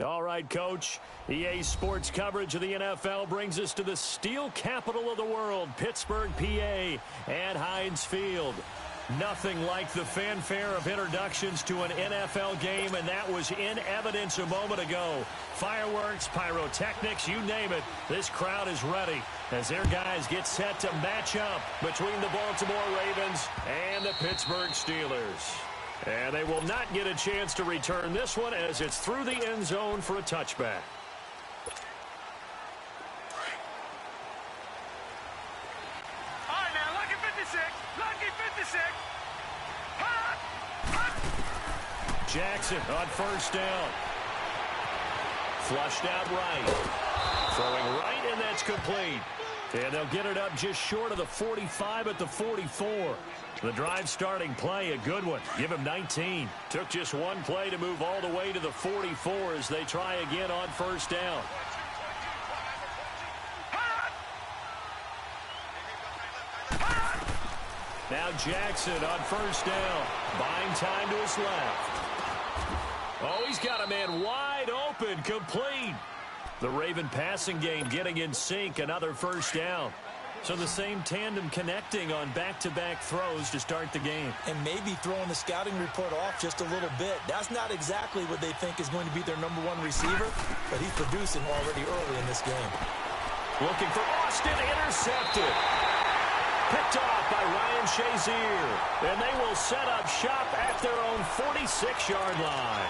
All right, Coach. EA Sports coverage of the NFL brings us to the steel capital of the world, Pittsburgh, PA, at Heinz Field. Nothing like the fanfare of introductions to an NFL game, and that was in evidence a moment ago. Fireworks, pyrotechnics, you name it. This crowd is ready as their guys get set to match up between the Baltimore Ravens and the Pittsburgh Steelers. And they will not get a chance to return this one as it's through the end zone for a touchback. All right, now, lucky 56. Lucky 56. Jackson on first down. Flushed out right. Throwing right, and that's complete. And they'll get it up just short of the 45 at the 44. The drive starting play, a good one. Give him 19. Took just one play to move all the way to the 44 as they try again on first down. Now Jackson on first down. Buying time to his left. Oh, he's got a man wide open, complete. The Raven passing game getting in sync, another first down. So the same tandem connecting on back-to-back throws to start the game. And maybe throwing the scouting report off just a little bit. That's not exactly what they think is going to be their number one receiver, but he's producing already early in this game. Looking for Austin, intercepted. Picked off by Ryan Shazier. And they will set up shop at their own 46-yard line.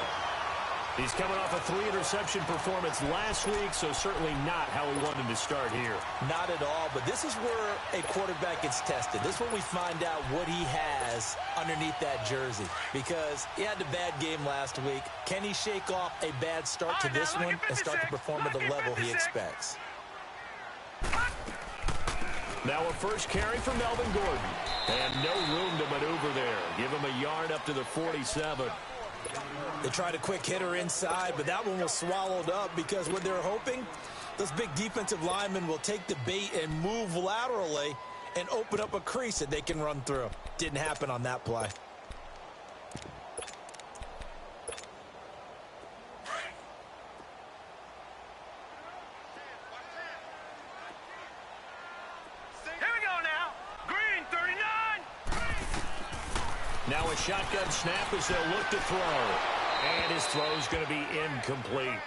He's coming off a 3-interception performance last week, so certainly not how we wanted to start here. Not at all, but this is where a quarterback gets tested. This is where we find out what he has underneath that jersey, because he had a bad game last week. Can he shake off a bad start to this one and start to perform at the level he expects? Now a first carry for Melvin Gordon. And no room to maneuver there. Give him a yard up to the 47. They tried a quick hitter inside, but that one was swallowed up because what they're hoping, those big defensive linemen will take the bait and move laterally and open up a crease that they can run through. Didn't happen on that play. Now a shotgun snap as they'll look to throw. And his throw's going to be incomplete.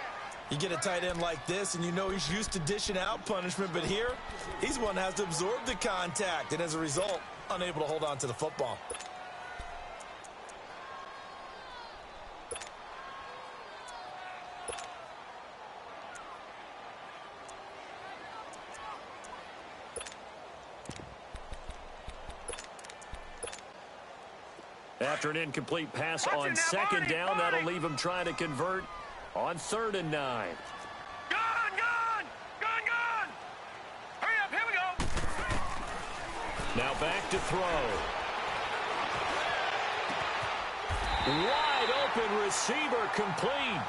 You get a tight end like this, and you know he's used to dishing out punishment, but here, he's one that has to absorb the contact, and as a result, unable to hold on to the football. After an incomplete pass on second down, that'll leave him trying to convert on 3rd and 9. Gone! Hurry up, here we go! Now back to throw. Wide open receiver complete.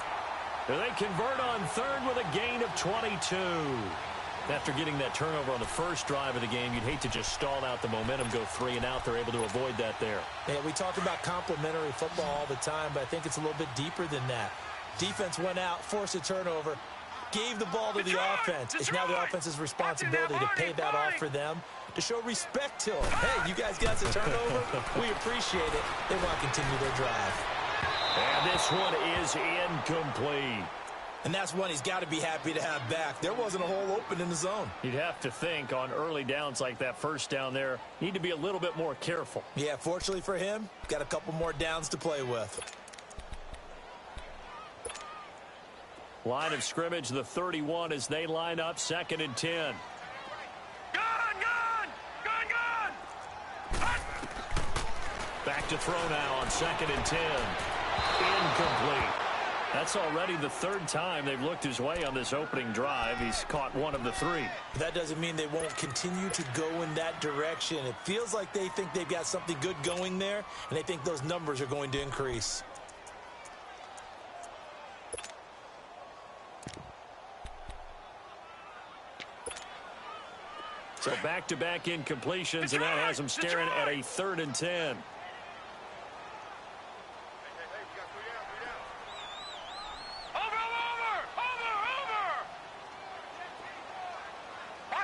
They convert on 3rd with a gain of 22. After getting that turnover on the first drive of the game, you'd hate to just stall out the momentum, go 3 and out. They're able to avoid that there. Yeah, we talk about complementary football all the time, but I think it's a little bit deeper than that. Defense went out, forced a turnover, gave the ball to the offense. It's now the offense's responsibility to pay that off for them, to show respect to them. Hey, you guys got the turnover? We appreciate it. They want to continue their drive. And this one is incomplete. And that's one he's got to be happy to have back. There wasn't a hole open in the zone. You'd have to think on early downs like that first down there, need to be a little bit more careful. Yeah, fortunately for him, got a couple more downs to play with. Line of scrimmage, the 31 as they line up 2nd and 10. Gone! Back to throw now on 2nd and 10. Incomplete. That's already the 3rd time they've looked his way on this opening drive. He's caught one of the 3. That doesn't mean they won't continue to go in that direction. It feels like they think they've got something good going there, and they think those numbers are going to increase. So back-to-back incompletions, and that has them staring at a 3rd and 10. Over!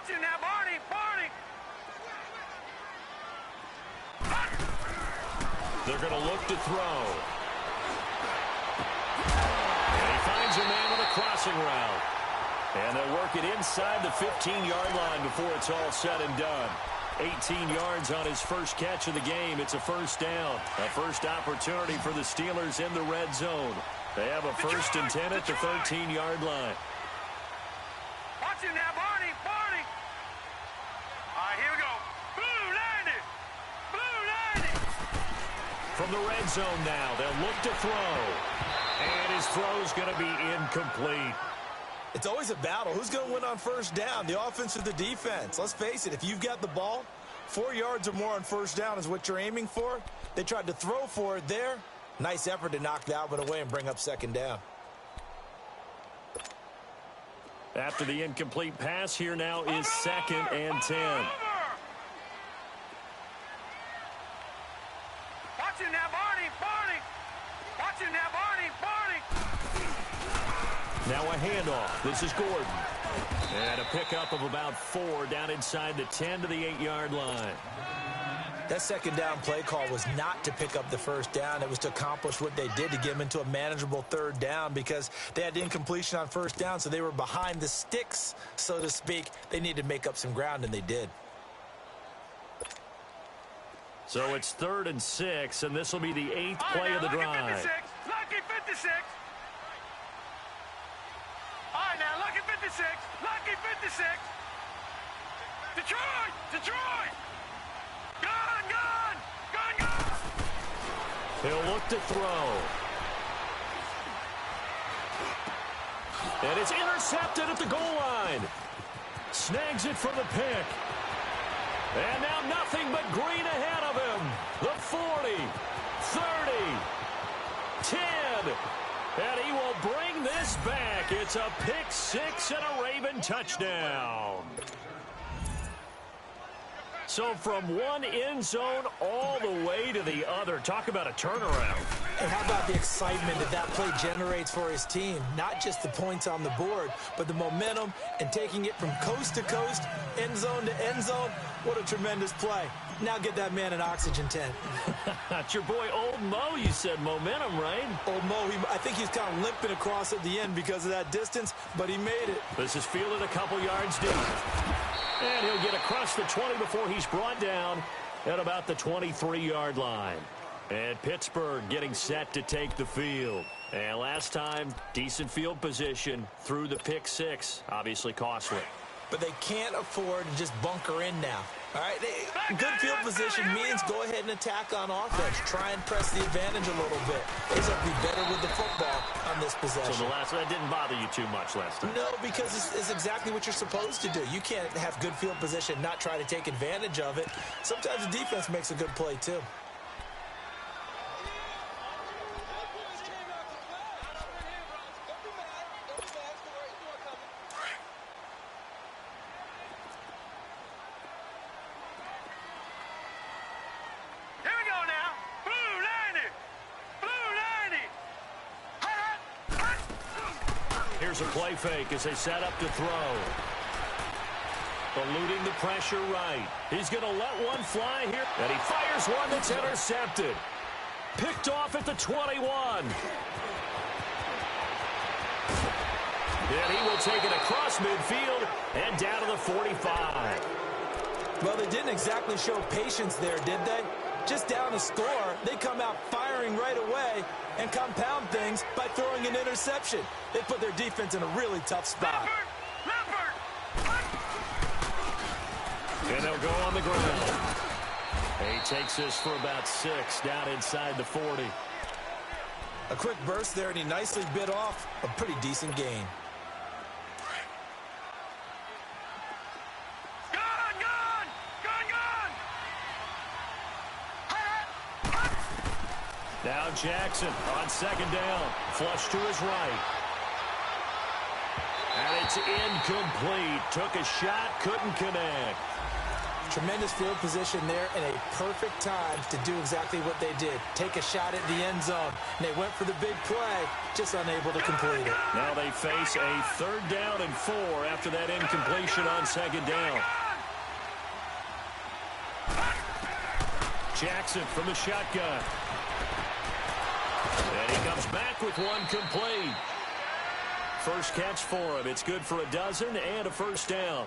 Watch it now, Barney. Barney. They're going to look to throw. And he finds a man on a crossing route. And they'll work it inside the 15-yard line before it's all said and done. 18 yards on his first catch of the game. It's a first down. A first opportunity for the Steelers in the red zone. They have a first and 10 at the 13-yard line. Watch it now, Barney. Barney. All right, here we go. Blue 90. Blue 90. From the red zone now, they'll look to throw. And his throw's going to be incomplete. It's always a battle. Who's going to win on first down, the offense or the defense? Let's face it, if you've got the ball, 4 yards or more on first down is what you're aiming for. They tried to throw for it there. Nice effort to knock that one away and bring up second down. After the incomplete pass, here now is second and 10. Watch it now, Barney. Barney. Watch it now, Barney. Barney. Now a handoff. This is Gordon. And a pickup of about 4 down inside the 10 to the 8-yard line. That second down play call was not to pick up the first down. It was to accomplish what they did to get them into a manageable third down because they had incompletion on first down, so they were behind the sticks, so to speak. They needed to make up some ground, and they did. So it's 3rd and 6, and this will be the 8th play of the drive. 56. Lucky 56. All right, now, lucky 56. Lucky 56. Detroit! Detroit! Gone! Gone! Gone! Gone! He'll look to throw. And it's intercepted at the goal line. Snags it for the pick. And now nothing but green ahead of him. The 40, 30, 10. And he will bring this back. It's a pick 6 and a Raven touchdown. So from one end zone all the way to the other. Talk about a turnaround. And how about the excitement that play generates for his team? Not just the points on the board, but the momentum and taking it from coast to coast, end zone to end zone. What a tremendous play. Now get that man an oxygen tent. That's your boy Old Mo. You said momentum, right? Old Mo, I think he's kind of limping across at the end because of that distance, but he made it. This is fielded a couple yards deep. And he'll get across the 20 before he's brought down at about the 23-yard line. And Pittsburgh getting set to take the field. And last time, decent field position through the pick 6. Obviously costly. But they can't afford to just bunker in now. All right, good field position means go ahead and attack on offense. Try and press the advantage a little bit. They have to be better with the football on this possession. So that didn't bother you too much last time? No, because it's exactly what you're supposed to do. You can't have good field position, not try to take advantage of it. Sometimes the defense makes a good play, too. Here's a play fake as they set up to throw. Eluding the pressure right. He's going to let one fly here. And he fires one that's intercepted. Picked off at the 21. And he will take it across midfield and down to the 45. Well, they didn't exactly show patience there, did they? Just down a score, they come out firing right away and compound things by throwing an interception. They put their defense in a really tough spot. And they'll go on the ground. He takes this for about 6 down inside the 40. A quick burst there, and he nicely bit off a pretty decent gain. Now Jackson on second down. Flush to his right. And it's incomplete. Took a shot, couldn't connect. Tremendous field position there and a perfect time to do exactly what they did. Take a shot at the end zone. And they went for the big play, just unable to complete it. Now they face a 3rd down and 4 after that incompletion on 2nd down. Jackson from the shotgun. And he comes back with one complete. First catch for him. It's good for a dozen and a 1st down.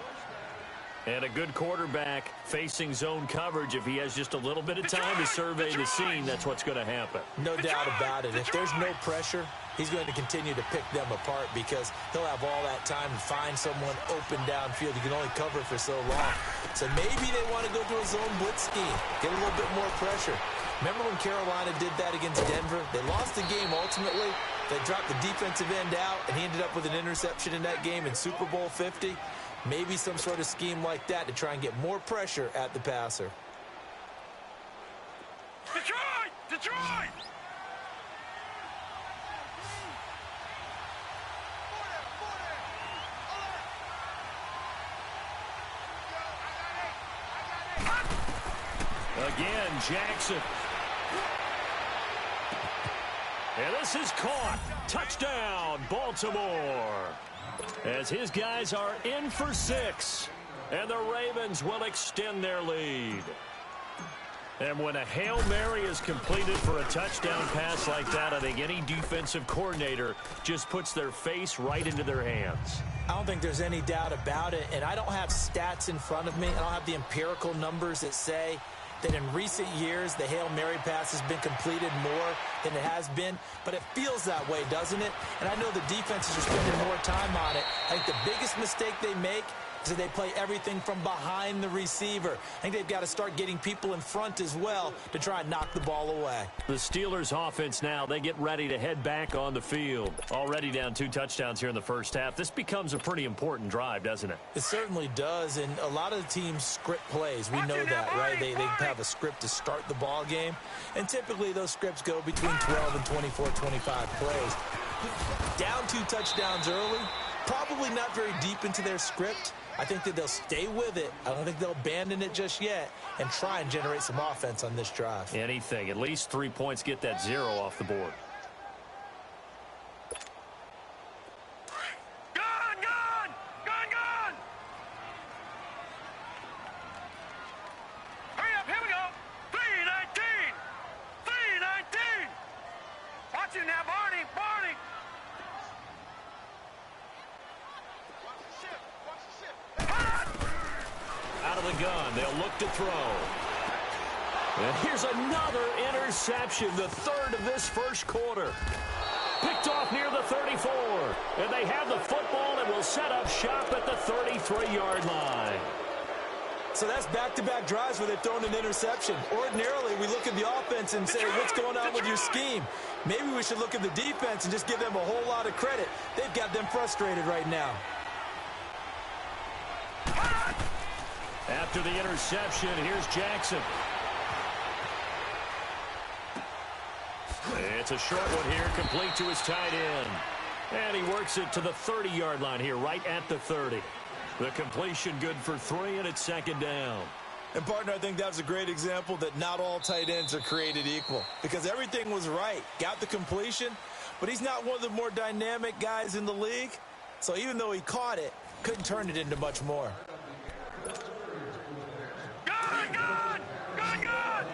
And a good quarterback facing zone coverage. If he has just a little bit of time to survey the scene, that's what's going to happen. No doubt about it. If there's no pressure, he's going to continue to pick them apart because he'll have all that time to find someone open downfield. He can only cover for so long. So maybe they want to go to a zone blitz scheme, get a little bit more pressure. Remember when Carolina did that against Denver? They lost the game ultimately. They dropped the defensive end out, and he ended up with an interception in that game in Super Bowl 50. Maybe some sort of scheme like that to try and get more pressure at the passer. Detroit! Detroit! Again, Jackson. And this is caught. Touchdown, Baltimore. As his guys are in for 6. And the Ravens will extend their lead. And when a Hail Mary is completed for a touchdown pass like that, I think any defensive coordinator just puts their face right into their hands. I don't think there's any doubt about it. And I don't have stats in front of me. I don't have the empirical numbers that say that in recent years, the Hail Mary pass has been completed more than it has been. But it feels that way, doesn't it? And I know the defenses are spending more time on it. I think the biggest mistake they make is that they play everything from behind the receiver. I think they've got to start getting people in front as well to try and knock the ball away. The Steelers offense now, they get ready to head back on the field. Already down 2 touchdowns here in the first half. This becomes a pretty important drive, doesn't it? It certainly does, and a lot of the teams script plays. We know that, right? They have a script to start the ball game, and typically those scripts go between 12 and 24, 25 plays. Down 2 touchdowns early, probably not very deep into their script. I think that they'll stay with it. I don't think they'll abandon it just yet and try and generate some offense on this drive. Anything. At least 3 points, get that 0 off the board. Gone! Gone! Gone! Gone! Hurry up! Here we go! 3:19! 3:19! Watch it now, Barney! Barney! Out of the gun, they'll look to throw. And here's another interception, the 3rd of this first quarter. Picked off near the 34. And they have the football and will set up shop at the 33-yard line. So that's back-to-back drives where they've thrown an interception. Ordinarily, we look at the offense and say, what's going on with your scheme? Maybe we should look at the defense and just give them a whole lot of credit. They've got them frustrated right now. After the interception, here's Jackson. It's a short one here, complete to his tight end. And he works it to the 30-yard line here, right at the 30. The completion good for 3, and it's 2nd down. And, partner, I think that was a great example that not all tight ends are created equal. Because everything was right. Got the completion, but he's not one of the more dynamic guys in the league. So even though he caught it, couldn't turn it into much more. Gone! Gone! Gone! Gone!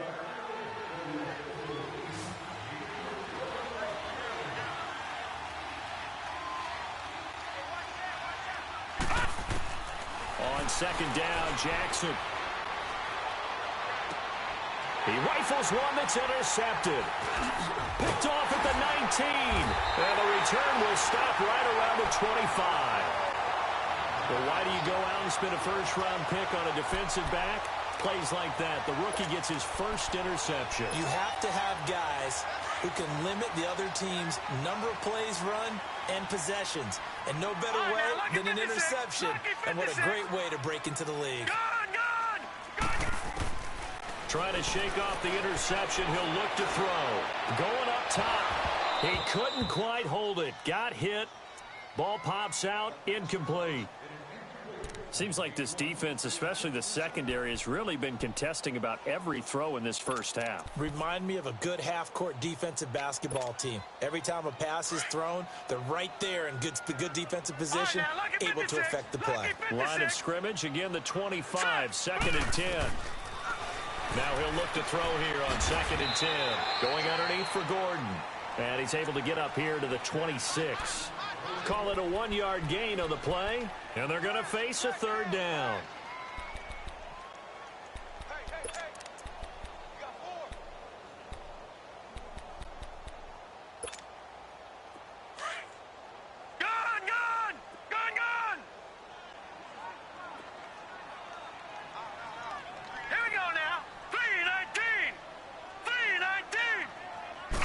On 2nd down, Jackson. He rifles one that's intercepted. Picked off at the 19. And the return will stop right around the 25. Well, why do you go out and spend a first-round pick on a defensive back? Plays like that. The rookie gets his first interception. You have to have guys who can limit the other team's number of plays run and possessions. And no better way than an interception. And what a great way to break into the league. Trying to shake off the interception. He'll look to throw. Going up top. He couldn't quite hold it. Got hit. Ball pops out. Incomplete. Seems like this defense, especially the secondary, has really been contesting about every throw in this first half. Remind me of a good half-court defensive basketball team. Every time a pass is thrown, they're right there in good defensive position, able to affect the play. Line of scrimmage, again the 25, 2nd and 10. Now he'll look to throw here on 2nd and 10. Going underneath for Gordon. And he's able to get up here to the 26. Call it a 1-yard gain on the play, and they're going to face a 3rd down. Here we go now. 3-19. 3-19.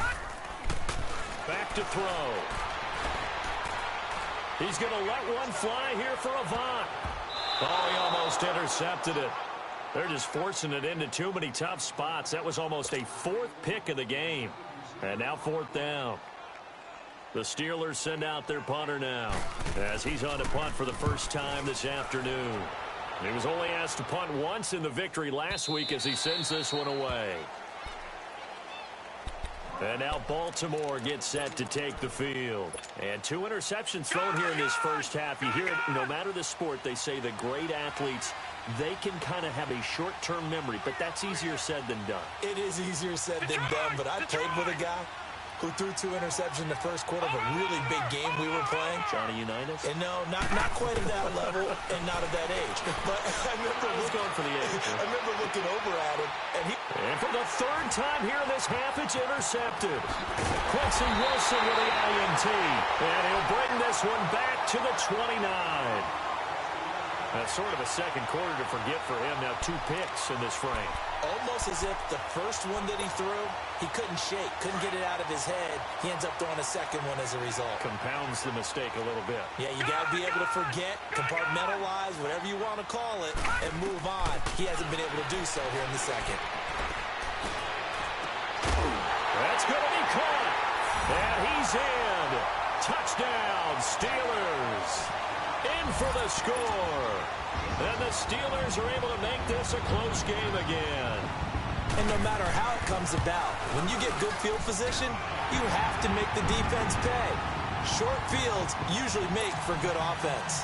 Back to throw. He's going to let one fly here for Avant. Oh, he almost intercepted it. They're just forcing it into too many tough spots. That was almost a 4th pick of the game. And now 4th down. The Steelers send out their punter now as he's on to punt for the first time this afternoon. He was only asked to punt once in the victory last week as he sends this one away. And now Baltimore gets set to take the field. And 2 interceptions thrown here in this first half. You hear it, no matter the sport, they say the great athletes, they can kind of have a short-term memory, but that's easier said than done. It is easier said than done, but I played with a guy who threw 2 interceptions in the first quarter of a really big game we were playing. Johnny Unitas? And no, not quite at that level and not at that age. But I remember going for the age. I remember looking over at him, and for the 3rd time here in this half, it's intercepted. Quincy Wilson with the INT, and he'll bring this one back to the 29. That's sort of a second quarter to forget for him. Now 2 picks in this frame. Almost as if the first one that he threw, he couldn't shake, couldn't get it out of his head. He ends up throwing a second one as a result. Compounds the mistake a little bit. Yeah, you got to be able to forget, compartmentalize, whatever you want to call it, and move on. He hasn't been able to do so here in the second. That's going to be caught. And he's in. Touchdown, Steelers. In for the score. And the Steelers are able to make this a close game again. And no matter how it comes about, when you get good field position, you have to make the defense pay. Short fields usually make for good offense.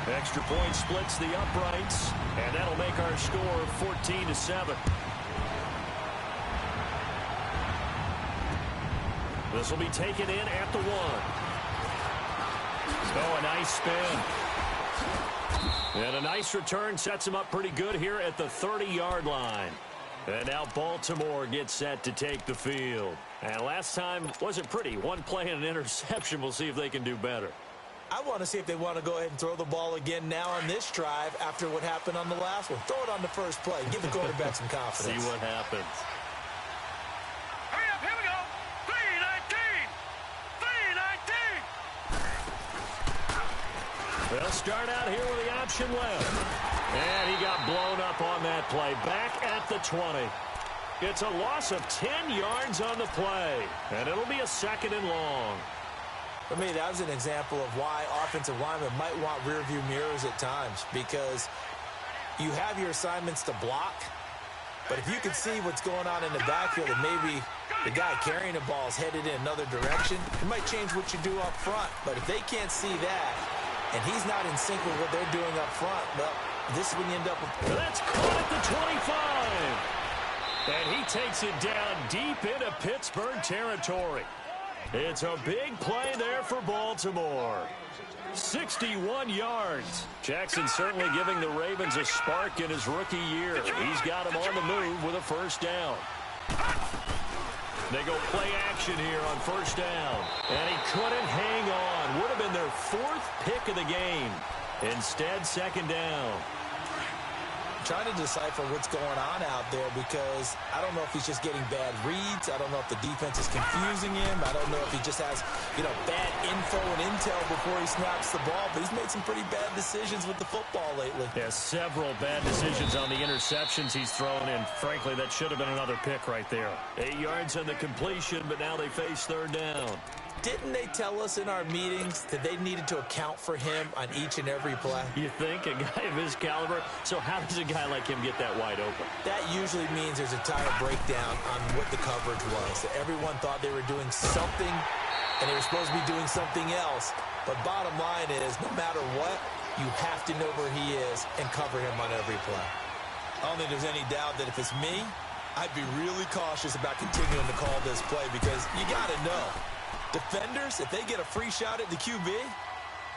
Extra point splits the uprights, and that'll make our score 14-7. This will be taken in at the 1. Oh, a nice spin. And a nice return sets him up pretty good here at the 30-yard line. And now Baltimore gets set to take the field. And last time wasn't pretty. 1 play and an interception. We'll see if they can do better. I want to see if they want to go ahead and throw the ball again now on this drive after what happened on the last one. Throw it on the first play. Give the quarterback some confidence. See what happens. Hurry up, here we go. 3-19. 3-19. They'll start out here with the option left. And he got blown up on that play. Back at the 20. It's a loss of 10 yards on the play. And it'll be a 2nd and long. For me, that was an example of why offensive linemen might want rearview mirrors at times, because you have your assignments to block, but if you can see what's going on in the backfield and maybe the guy carrying the ball is headed in another direction, it might change what you do up front. But if they can't see that and he's not in sync with what they're doing up front, well, this is when you end up with... That's caught at the 25. And he takes it down deep into Pittsburgh territory. It's a big play there for Baltimore. 61 yards. Jackson certainly giving the Ravens a spark in his rookie year. He's got him on the move with a 1st down. They go play action here on 1st down. And he couldn't hang on. Would have been their 4th pick of the game. Instead, 2nd down. Trying to decipher what's going on out there, because I don't know if he's just getting bad reads. I don't know if the defense is confusing him. I don't know if he just has, bad info and intel before he snaps the ball. But he's made some pretty bad decisions with the football lately. Yeah, several bad decisions on the interceptions he's thrown in. Frankly, that should have been another pick right there. 8 yards on the completion, but now they face 3rd down. Didn't they tell us in our meetings that they needed to account for him on each and every play? You think? A guy of his caliber? So how does a guy like him get that wide open? That usually means there's a tire breakdown on what the coverage was. Everyone thought they were doing something, and they were supposed to be doing something else. But bottom line is, no matter what, you have to know where he is and cover him on every play. I don't think there's any doubt that if it's me, I'd be really cautious about continuing to call this play because you got to know. Defenders, if they get a free shot at the QB,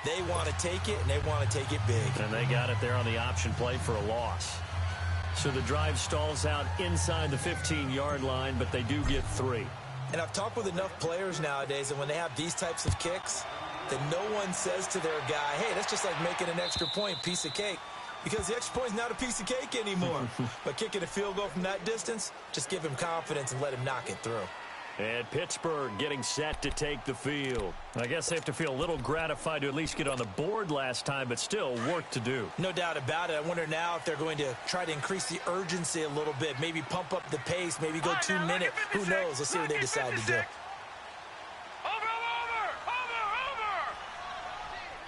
they want to take it, and they want to take it big. And they got it there on the option play for a loss. So the drive stalls out inside the 15-yard line, but they do get 3. And I've talked with enough players nowadays, and when they have these types of kicks, that no one says to their guy, hey, that's just like making an extra point, piece of cake. Because the extra point is not a piece of cake anymore. But kicking a field goal from that distance, just give him confidence and let him knock it through. And Pittsburgh getting set to take the field. I guess they have to feel a little gratified to at least get on the board last time, but still work to do. No doubt about it. I wonder now if they're going to try to increase the urgency a little bit, maybe pump up the pace, maybe go 2 minutes. Who knows? Let's see what they decide to do.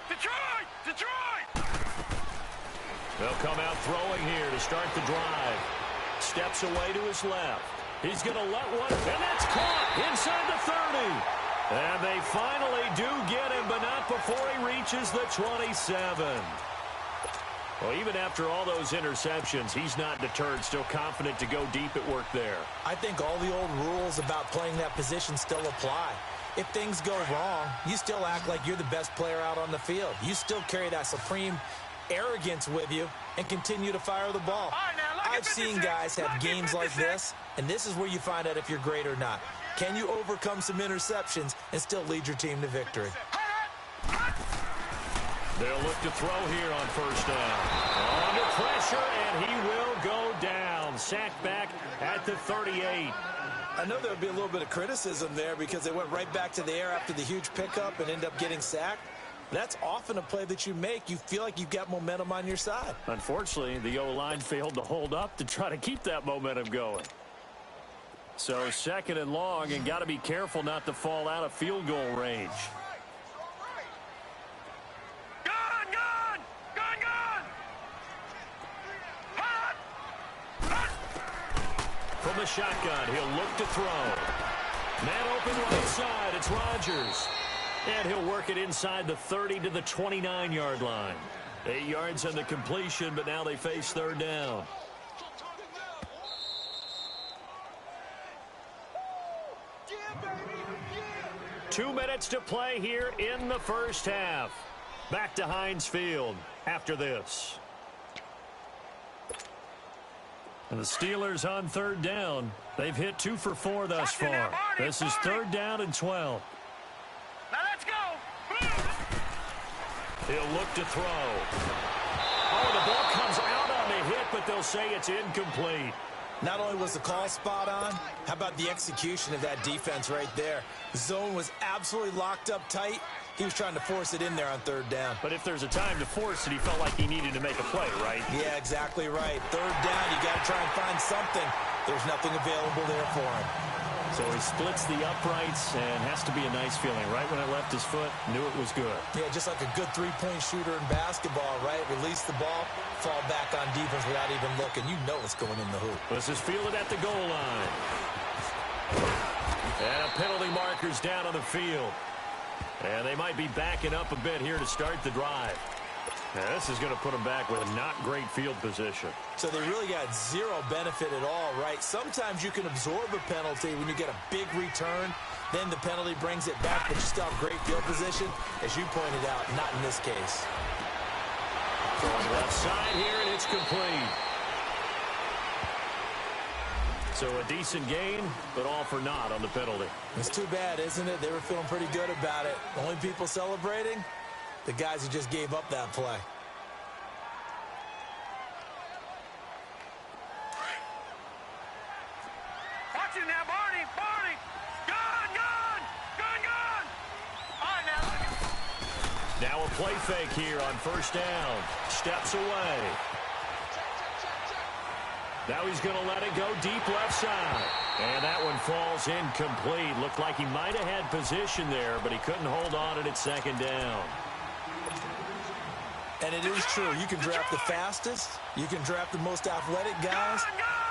Detroit! They'll come out throwing here to start the drive. Steps away to his left. He's going to let one, and that's caught inside the 30. And they finally do get him, but not before he reaches the 27. Well, even after all those interceptions, he's not deterred, still confident to go deep at work there. I think all the old rules about playing that position still apply. If things go wrong, you still act like you're the best player out on the field. You still carry that supreme arrogance with you and continue to fire the ball. I've seen guys have games like this, and this is where you find out if you're great or not. Can you overcome some interceptions and still lead your team to victory? They'll look to throw here on first down. Under pressure, and he will go down. Sacked back at the 38. I know there would be a little bit of criticism there because they went right back to the air after the huge pickup and ended up getting sacked. That's often a play that you make. You feel like you've got momentum on your side. Unfortunately, the O-line failed to hold up to try to keep that momentum going. So second and long, and got to be careful not to fall out of field goal range. From the shotgun, he'll look to throw. Man open right side, it's Rodgers. And he'll work it inside the 30 to the 29-yard line. 8 yards on the completion, but now they face third down. Yeah, baby, yeah. 2 minutes to play here in the first half. Back to Heinz Field after this. And the Steelers on third down. They've hit 2 for 4 thus far. This is third down and 12. Now let's go. He'll look to throw. Oh, the ball comes out on the hit, but they'll say it's incomplete. Not only was the call spot on, how about the execution of that defense right there? The zone was absolutely locked up tight. He was trying to force it in there on third down. But if there's a time to force it, he felt like he needed to make a play, right? Yeah, exactly right. Third down, you got to try and find something. There's nothing available there for him. So he splits the uprights and has to be a nice feeling. Right when it left his foot, knew it was good. Yeah, just like a good three-point shooter in basketball, right? Release the ball, fall back on defense without even looking. You know it's going in the hoop. This is fielded at the goal line. And a penalty marker's down on the field. And they might be backing up a bit here to start the drive. Now, this is going to put them back with a not great field position. So they really got zero benefit at all, right? Sometimes you can absorb a penalty when you get a big return. Then the penalty brings it back, but you still have great field position. As you pointed out, not in this case. Going left side here, and it's complete. So a decent gain, but all for naught on the penalty. It's too bad, isn't it? They were feeling pretty good about it. The only people celebrating, the guys who just gave up that play. Watch him now, Barney! Barney! Gun! Gun! Gun! Gun! All right, now look at... Now a play fake here on first down. Steps away. Now he's going to let it go deep left side. And that one falls incomplete. Looked like he might have had position there, but he couldn't hold on at second down. And it is true. You can draft the fastest. You can draft the most athletic guys.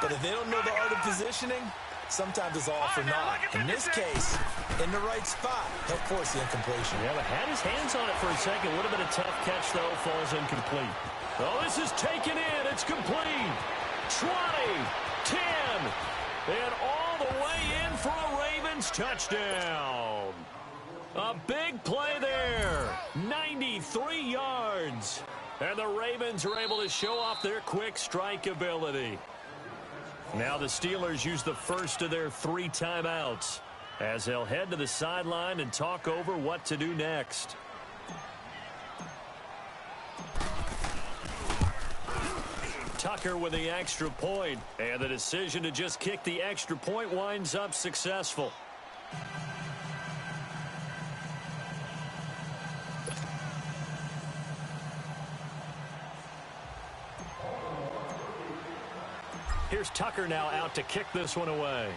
But if they don't know the art of positioning, sometimes it's all for naught. In this case, in the right spot, he'll force the incompletion. Yeah, but had his hands on it for a second. Would have been a tough catch, though. Falls incomplete. Oh, this is taken in. It's complete. 20, 10, and all the way in for a Ravens touchdown. A big play there. 93 yards. And the Ravens are able to show off their quick strike ability. Now the Steelers use the first of their 3 timeouts as they'll head to the sideline and talk over what to do next. Tucker with the extra point, and the decision to just kick the extra point winds up successful. Here's Tucker now out to kick this one away.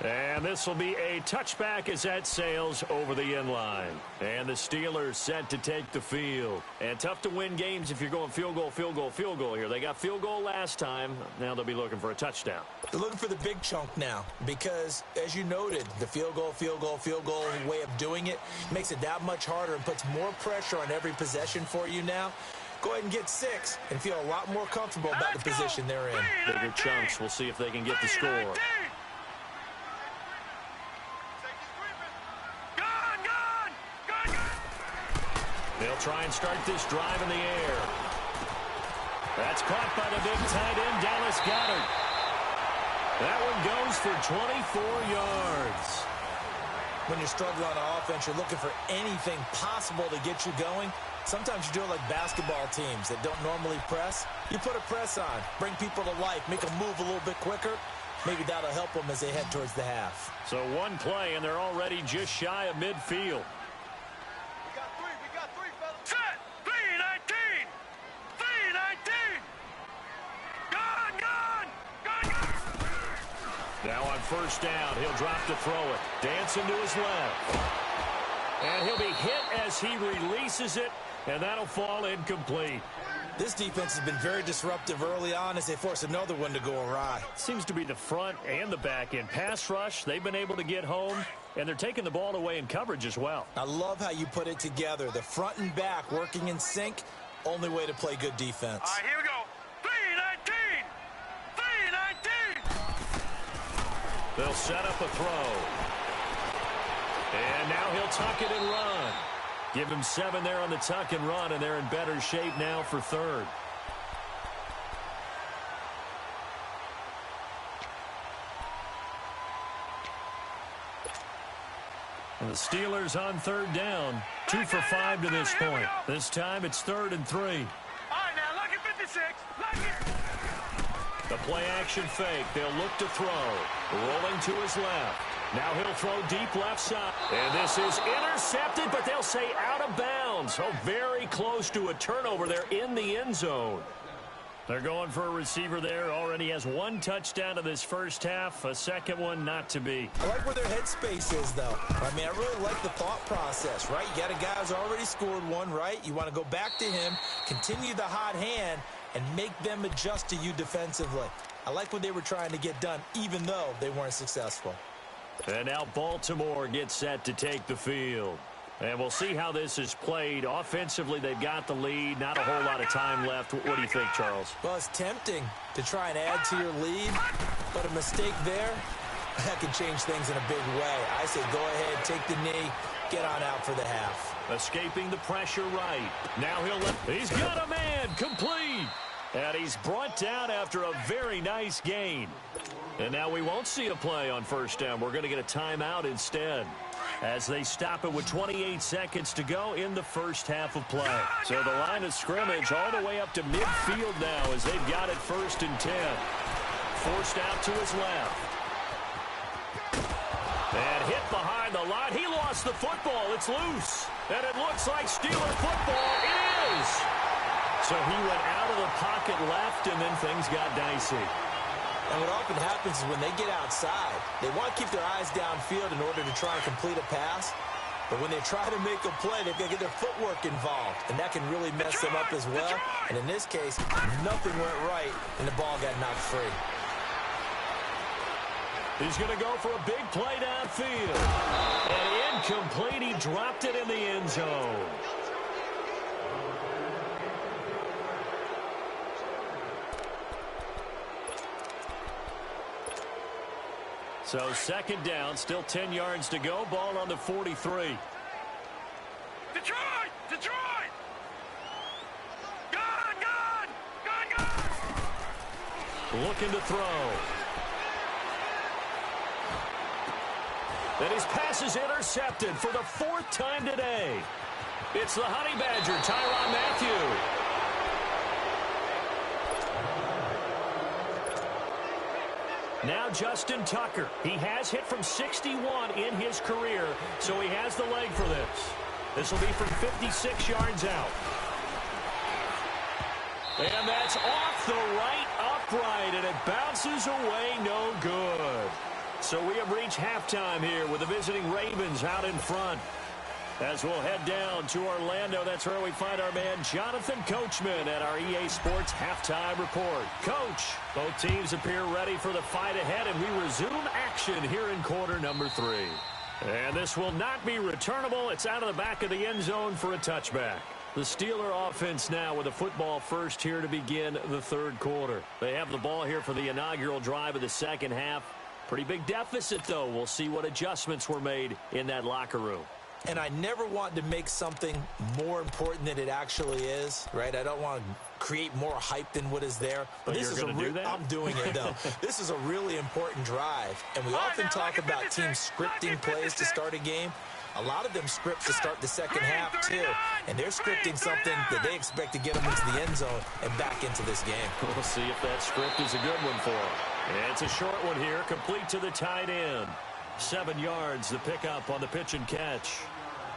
And this will be a touchback as that sails over the end line. And the Steelers set to take the field. And tough to win games if you're going field goal, field goal, field goal here. They got field goal last time. Now they'll be looking for a touchdown. They're looking for the big chunk now because, as you noted, the field goal way of doing it makes it that much harder and puts more pressure on every possession for you now. Go ahead and get 6 and feel a lot more comfortable about the position they're in. Bigger chunks. We'll see if they can get the score. They'll try and start this drive in the air. That's caught by the big tight end, Dallas Goedert. That one goes for 24 yards. When you're struggling on offense, you're looking for anything possible to get you going. Sometimes you do it like basketball teams that don't normally press. You put a press on, bring people to life, make them move a little bit quicker. Maybe that'll help them as they head towards the half. So one play, and they're already just shy of midfield. Now on first down, he'll drop to throw it. Dancing to his left. And he'll be hit as he releases it, and that'll fall incomplete. This defense has been very disruptive early on as they force another one to go awry. Seems to be the front and the back end. Pass rush, they've been able to get home, and they're taking the ball away in coverage as well. I love how you put it together. The front and back working in sync, only way to play good defense. All right, here we go. 3-19. 3-19. They'll set up a throw. And now he'll tuck it and run. Give him 7 there on the tuck and run, and they're in better shape now for third. And the Steelers on third down. 2 for 5 to this point. This time it's 3rd and 3. All right, now, look at 56. Look it. The play action fake. They'll look to throw. Rolling to his left. Now he'll throw deep left side. And this is intercepted, but they'll say out of bounds. Oh, very close to a turnover there in the end zone. They're going for a receiver there. Already has 1 touchdown in this first half. A second one not to be. I like where their headspace is, though. I mean, I really like the thought process, right? You got a guy who's already scored 1, right? You want to go back to him, continue the hot hand, and make them adjust to you defensively. I like what they were trying to get done, even though they weren't successful. And now Baltimore gets set to take the field. And we'll see how this is played. Offensively, they've got the lead. Not a whole lot of time left. What do you think, Charles? Well, it's tempting to try and add to your lead, but a mistake there, that can change things in a big way. I say go ahead, take the knee, get on out for the half. Escaping the pressure right. Now he's got a man, complete. And he's brought down after a very nice gain. And now we won't see a play on first down. We're going to get a timeout instead as they stop it with 28 seconds to go in the first half of play. So the line of scrimmage all the way up to midfield now as they've got it 1st and 10. Forced out to his left. And hit behind the line. He lost the football. It's loose. And it looks like Steeler football. It is. So he went out of the pocket left, and then things got dicey. And what often happens is when they get outside, they want to keep their eyes downfield in order to try and complete a pass. But when they try to make a play, they've got to get their footwork involved, and that can really mess them up as well. And in this case, nothing went right, and the ball got knocked free. He's going to go for a big play downfield. And incomplete. He dropped it in the end zone. So second down, still 10 yards to go. Ball on the 43. Detroit! Detroit! Gone! Gone! Gone! Gone! Looking to throw. And his pass is intercepted for the 4th time today. It's the Honey Badger, Tyrann Mathieu. Now Justin Tucker. He has hit from 61 in his career, so he has the leg for this. This will be from 56 yards out. And that's off the right upright, and it bounces away no good. So we have reached halftime here with the visiting Ravens out in front. As we'll head down to Orlando, that's where we find our man Jonathan Coachman at our EA Sports Halftime Report. Coach, both teams appear ready for the fight ahead, and we resume action here in quarter number 3. And this will not be returnable. It's out of the back of the end zone for a touchback. The Steeler offense now with a football first here to begin the third quarter. They have the ball here for the inaugural drive of the second half. Pretty big deficit, though. We'll see what adjustments were made in that locker room. And I never want to make something more important than it actually is, right? I don't want to create more hype than what is there. But this is going to do that? I'm doing it, though. This is a really important drive. And we often talk about teams scripting plays to start a game. A lot of them script to start the second half, too. And they're scripting something that they expect to get them into the end zone and back into this game. We'll see if that script is a good one for them. And it's a short one here, complete to the tight end. 7 yards, the pickup on the pitch and catch.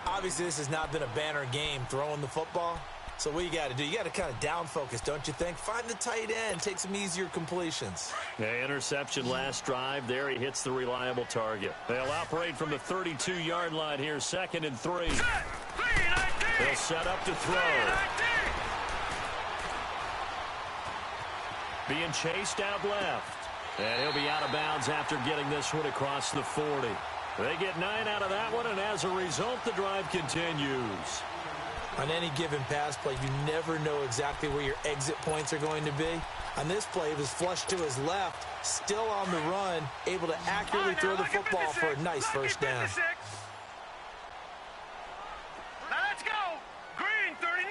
Obviously, this has not been a banner game throwing the football. So what you got to do, you got to kind of down focus, don't you think? Find the tight end, take some easier completions. Yeah, interception last drive. There he hits the reliable target. They'll operate from the 32-yard line here, 2nd and 3. They'll set up to throw. Being chased out left. And he'll be out of bounds after getting this one across the 40. They get 9 out of that one, and as a result, the drive continues. On any given pass play, you never know exactly where your exit points are going to be. On this play, it was flushed to his left, still on the run, able to accurately throw the football for a nice first down. Now let's go! Green 39!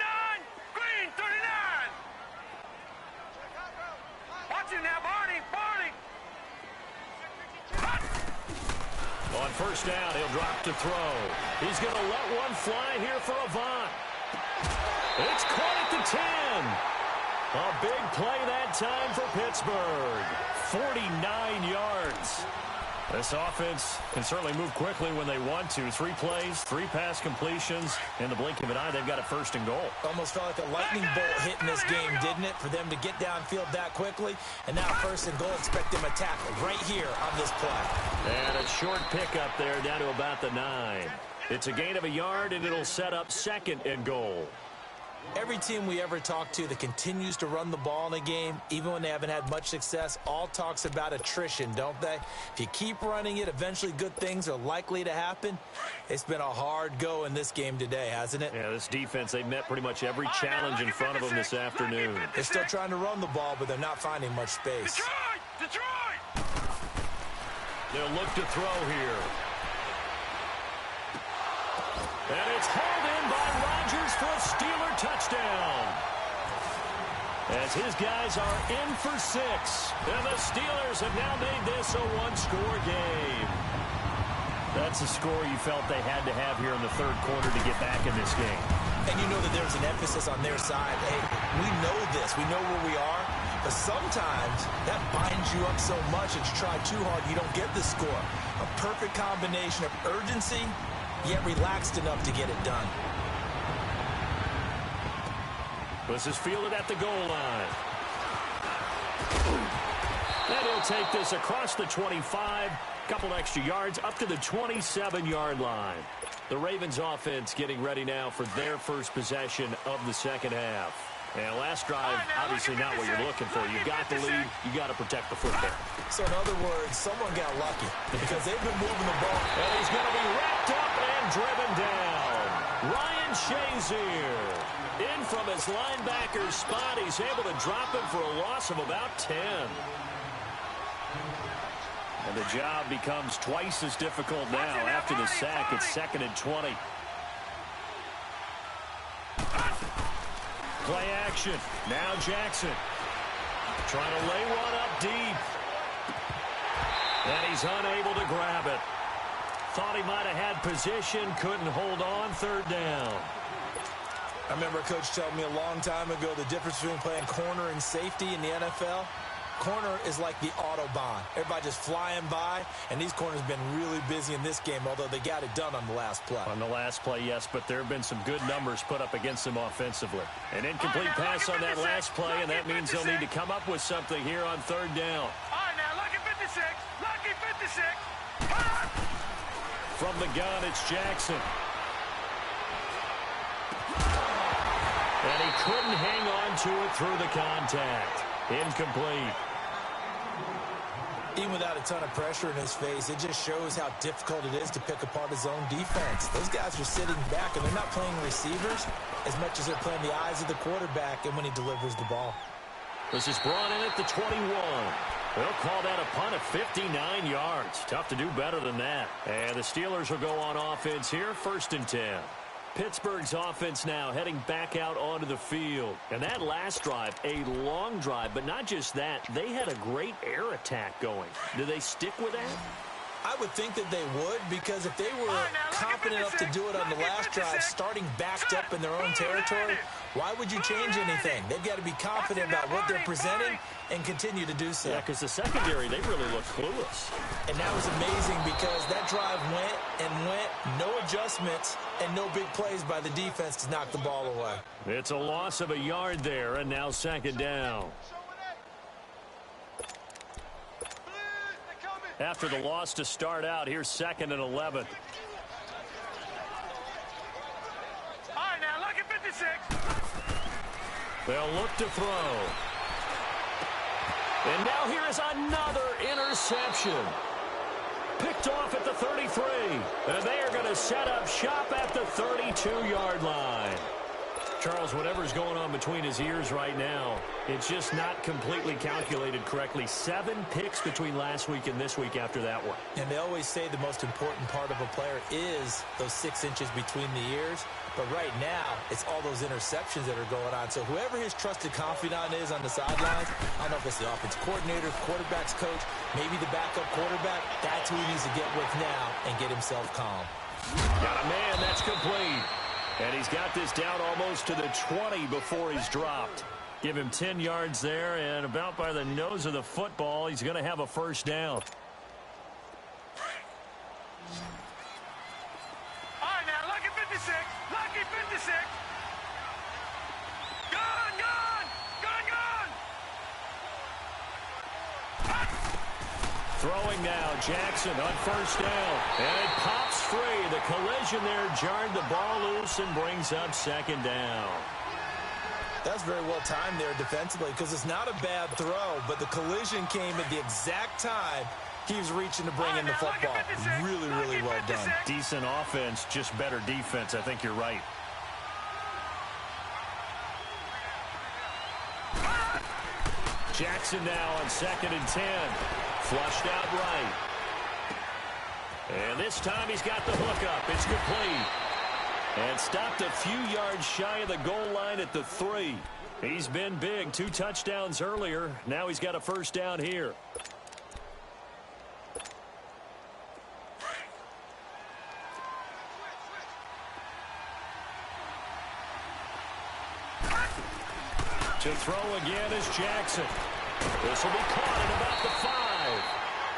Green 39! Watch him now, Barney! Barney! On first down, he'll drop to throw. He's going to let one fly here for Avant. It's caught at the 10. A big play that time for Pittsburgh. 49 yards. This offense can certainly move quickly when they want to. 3 plays, 3 pass completions. In the blink of an eye, they've got a 1st and goal. Almost felt like a lightning bolt hit in this game, didn't it? For them to get downfield that quickly. And now 1st and goal, expect them to tackle right here on this play. And a short pickup there down to about the 9. It's a gain of a yard, and it'll set up 2nd and goal. Every team we ever talk to that continues to run the ball in a game, even when they haven't had much success, all talks about attrition, don't they? If you keep running it, eventually good things are likely to happen. It's been a hard go in this game today, hasn't it? Yeah, this defense, they've met pretty much every challenge in front of them this afternoon. They're still trying to run the ball, but they're not finding much space. Detroit! Detroit! They'll look to throw here. And it's hauled in by Rodgers for a Steeler touchdown. As his guys are in for 6. And the Steelers have now made this a 1-score game. That's a score you felt they had to have here in the third quarter to get back in this game. And you know that there's an emphasis on their side. Hey, we know this. We know where we are. But sometimes that binds you up so much that you try too hard, you don't get the score. A perfect combination of urgency, yet relaxed enough to get it done. This is fielded at the goal line. And he'll take this across the 25. Couple extra yards up to the 27-yard line. The Ravens offense getting ready now for their first possession of the second half. And last drive, obviously not what you're looking for. You've got the lead. You got to protect the football. So in other words, someone got lucky because they've been moving the ball. And he's going to be wrapped up and driven down. Ryan Shazier in from his linebacker's spot. He's able to drop him for a loss of about 10. And the job becomes twice as difficult now after the sack. It's 2nd and 20. Play action. Now Jackson trying to lay one up deep. And he's unable to grab it. Thought he might have had position. Couldn't hold on. 3rd down. I remember a coach telling me a long time ago the difference between playing corner and safety in the NFL. Corner is like the Autobahn. Everybody just flying by, and these corners have been really busy in this game, although they got it done on the last play. On the last play, yes, but there have been some good numbers put up against them offensively. An incomplete pass on that last play, and that means they'll need to come up with something here on 3rd down. All right, now, lucky 56. Lucky 56. From the gun, it's Jackson. And he couldn't hang on to it through the contact. Incomplete. Even without a ton of pressure in his face, it just shows how difficult it is to pick apart his own defense. Those guys are sitting back, and they're not playing receivers as much as they're playing the eyes of the quarterback and when he delivers the ball. This is brought in at the 21. They'll call that a punt of 59 yards. Tough to do better than that. And the Steelers will go on offense here, 1st and 10. Pittsburgh's offense now heading back out onto the field. And that last drive, a long drive, but not just that. They had a great air attack going. Do they stick with that? I would think that they would, because if they were confident enough to do it on the last drive, starting backed up in their own territory, why would you change anything? They've got to be confident about what they're presenting and continue to do so. Yeah, because the secondary, they really look clueless. And that was amazing because that drive went and went, no adjustments, and no big plays by the defense to knock the ball away. It's a loss of a yard there, and now 2nd down. After the loss to start out, here's 2nd and 11. All right, now, lucky 56. They'll look to throw. And now here is another interception. Picked off at the 33. And they are going to set up shop at the 32-yard line. Charles, whatever's going on between his ears right now, it's just not completely calculated correctly. 7 picks between last week and this week after that one. And they always say the most important part of a player is those 6 inches between the ears. But right now, it's all those interceptions that are going on. So whoever his trusted confidant is on the sidelines, I don't know if it's the offensive coordinator, quarterback's coach, maybe the backup quarterback, that's who he needs to get with now and get himself calm. Got a man, that's complete. And he's got this down almost to the 20 before he's dropped. Give him 10 yards there, and about by the nose of the football, he's going to have a 1st down. All right, now, lucky 56. Lucky 56. Gone, gone, gone, gone. Throwing now, Jackson on 1st down. And it pops free. The collision there jarred the ball loose and brings up 2nd down. That's very well timed there defensively because it's not a bad throw, but the collision came at the exact time he was reaching to bring in the football. Really, really well done. Decent offense, just better defense. I think you're right. Jackson now on 2nd and 10. Flushed out right. And this time he's got the hook up. It's complete. And stopped a few yards shy of the goal line at the 3. He's been big. 2 touchdowns earlier. Now he's got a 1st down here. To throw again is Jackson. This will be caught at about the 5.